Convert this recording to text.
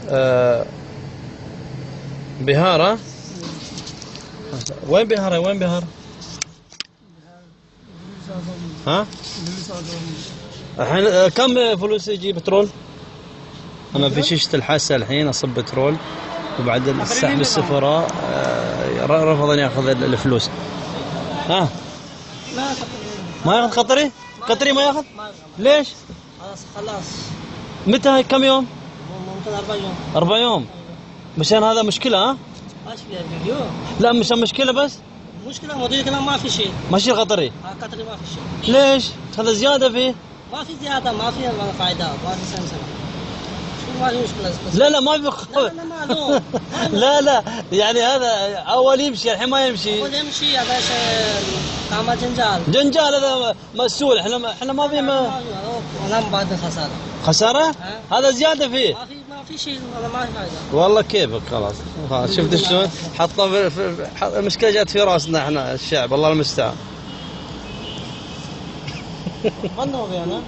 آه بهار ها؟ وين بهار وين بهار؟ ها؟ الحين كم فلوس يجي بترول؟ انا في شيشة الحاسة الحين اصب بترول وبعد السحب السفراء رفض ان ياخذ الفلوس. ها؟ ما ياخذ قطري؟ قطري ما ياخذ؟ ليش؟ خلاص. متى كم يوم؟ ممكن 4 يوم. 4 يوم. مشان هذا مشكلة ها؟ مشكلة الفيديو. لا مشان مشكلة بس؟ مشكلة مدير كلام ما في شيء. ماشي القطري؟ قطري ما في شيء. ليش؟ هذا زيادة فيه؟ ما في زيادة، ما في فائدة، ما في سنة. ما في مشكلة. لا لا ما في لا معلوم. لا لا يعني هذا أول يمشي الحين ما يمشي. أول يمشي هذا تعمل جنجال. جنجال هذا مسؤول احنا ما في أنا بعد خسارة. خسارة؟ هذا زيادة فيه؟ ما في شيء، ما في فائدة. والله كيفك خلاص شفت شلون حطه المشكلة جات في راسنا احنا الشعب الله المستعان. ما نوبي أنا.